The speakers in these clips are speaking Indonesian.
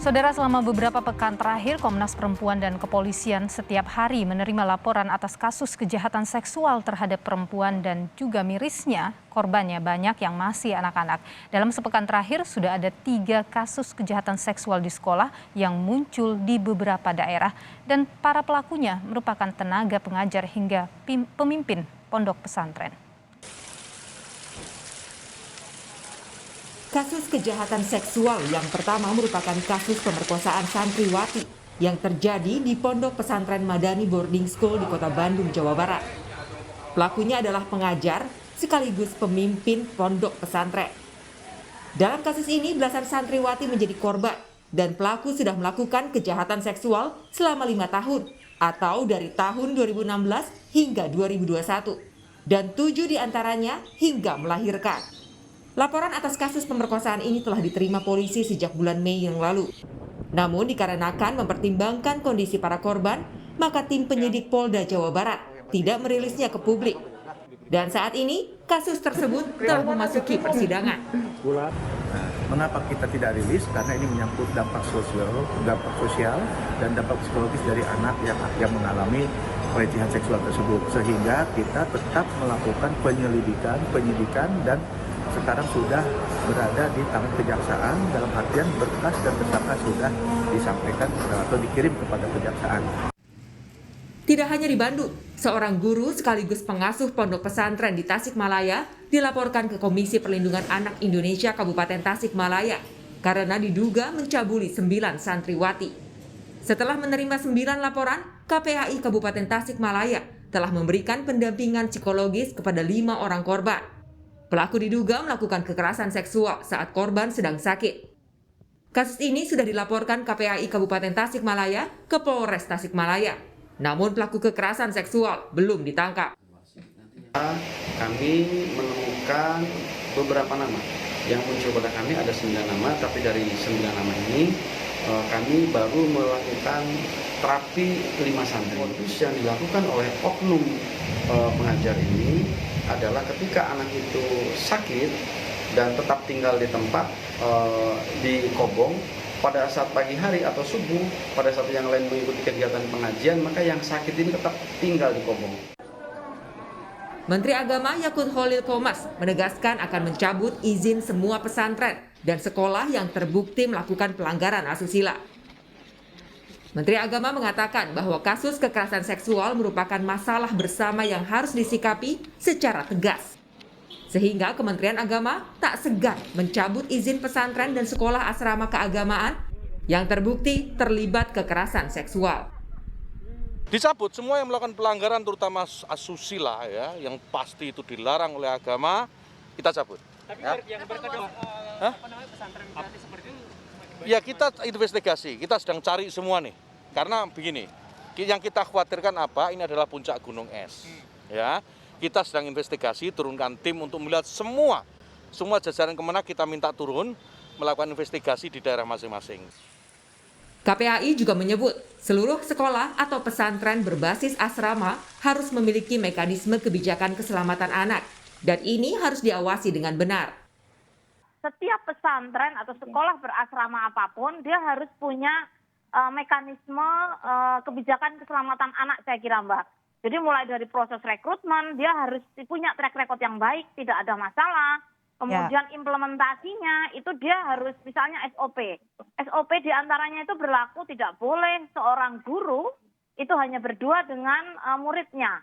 Saudara, selama beberapa pekan terakhir, Komnas Perempuan dan Kepolisian setiap hari menerima laporan atas kasus kejahatan seksual terhadap perempuan dan juga mirisnya korbannya banyak yang masih anak-anak. Dalam sepekan terakhir sudah ada 3 kasus kejahatan seksual di sekolah yang muncul di beberapa daerah dan para pelakunya merupakan tenaga pengajar hingga pemimpin pondok pesantren. Kasus kejahatan seksual yang pertama merupakan kasus pemerkosaan santriwati yang terjadi di Pondok Pesantren Madani Boarding School di Kota Bandung, Jawa Barat. Pelakunya adalah pengajar sekaligus pemimpin pondok pesantren. Dalam kasus ini, belasan santriwati menjadi korban dan pelaku sudah melakukan kejahatan seksual selama 5 tahun atau dari tahun 2016 hingga 2021 dan 7 diantaranya hingga melahirkan. Laporan atas kasus pemerkosaan ini telah diterima polisi sejak bulan Mei yang lalu. Namun dikarenakan mempertimbangkan kondisi para korban, maka tim penyidik Polda Jawa Barat tidak merilisnya ke publik. Dan saat ini, kasus tersebut telah memasuki persidangan. Mengapa kita tidak rilis? Karena ini menyangkut dampak sosial dan dampak psikologis dari anak yang mengalami pelecehan seksual tersebut. Sehingga kita tetap melakukan penyidikan dan sekarang sudah berada di tangan kejaksaan, dalam artian berkas dan tersangka sudah disampaikan atau dikirim kepada kejaksaan. Tidak hanya di Bandung, seorang guru sekaligus pengasuh pondok pesantren di Tasikmalaya dilaporkan ke Komisi Perlindungan Anak Indonesia Kabupaten Tasikmalaya karena diduga mencabuli 9 santriwati. Setelah menerima 9 laporan, KPAI Kabupaten Tasikmalaya telah memberikan pendampingan psikologis kepada 5 orang korban. Pelaku diduga melakukan kekerasan seksual saat korban sedang sakit. Kasus ini sudah dilaporkan KPAI Kabupaten Tasikmalaya ke Polres Tasikmalaya. Namun pelaku kekerasan seksual belum ditangkap. Kami menemukan beberapa nama. Yang muncul pada kami ada 9 nama, tapi dari 9 nama ini kami baru melakukan terapi 5 santri. Modus yang dilakukan oleh oknum pengajar ini adalah ketika anak itu sakit dan tetap tinggal di tempat di Kobong, pada saat pagi hari atau subuh, pada saat yang lain mengikuti kegiatan pengajian, maka yang sakit ini tetap tinggal di Kobong. Menteri Agama Yakut Khalil Qomas menegaskan akan mencabut izin semua pesantren dan sekolah yang terbukti melakukan pelanggaran asusila. Menteri Agama mengatakan bahwa kasus kekerasan seksual merupakan masalah bersama yang harus disikapi secara tegas. Sehingga Kementerian Agama tak segan mencabut izin pesantren dan sekolah asrama keagamaan yang terbukti terlibat kekerasan seksual. Dicabut semua yang melakukan pelanggaran terutama asusila ya, yang pasti itu dilarang oleh agama, kita cabut. Tapi ya. Yang pesantren gratis seperti itu? Ya kita investigasi, kita sedang cari semua nih. Karena begini, yang kita khawatirkan apa? Ini adalah puncak gunung es. Ya, kita sedang investigasi, turunkan tim untuk melihat semua jajaran Kemenak kita minta turun melakukan investigasi di daerah masing-masing. KPAI juga menyebut seluruh sekolah atau pesantren berbasis asrama harus memiliki mekanisme kebijakan keselamatan anak dan ini harus diawasi dengan benar. Setiap pesantren atau sekolah berasrama apapun, dia harus punya mekanisme kebijakan keselamatan anak, saya kira, Mbak. Jadi mulai dari proses rekrutmen, dia harus punya track record yang baik, tidak ada masalah. Kemudian implementasinya itu dia harus misalnya SOP. SOP diantaranya itu berlaku tidak boleh seorang guru itu hanya berdua dengan muridnya.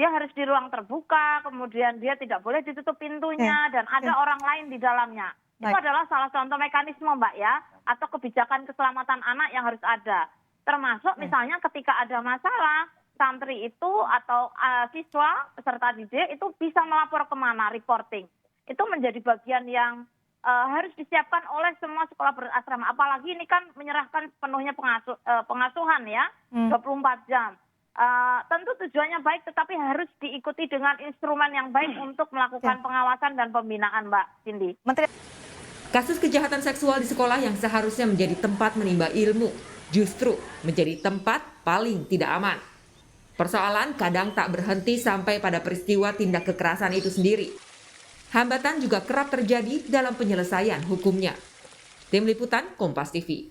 Dia harus di ruang terbuka, kemudian dia tidak boleh ditutup pintunya, dan ada orang lain di dalamnya. Itu adalah salah contoh mekanisme, Mbak, ya, atau kebijakan keselamatan anak yang harus ada. Termasuk misalnya ketika ada masalah, santri itu atau siswa peserta didik itu bisa melapor kemana, reporting. Itu menjadi bagian yang harus disiapkan oleh semua sekolah berasrama. Apalagi ini kan menyerahkan penuhnya pengasuhan ya, 24 jam. Tentu tujuannya baik, tetapi harus diikuti dengan instrumen yang baik untuk melakukan pengawasan dan pembinaan, Mbak Cindy. Kasus kejahatan seksual di sekolah yang seharusnya menjadi tempat menimba ilmu, justru menjadi tempat paling tidak aman. Persoalan kadang tak berhenti sampai pada peristiwa tindak kekerasan itu sendiri. Hambatan juga kerap terjadi dalam penyelesaian hukumnya. Tim Liputan Kompas TV.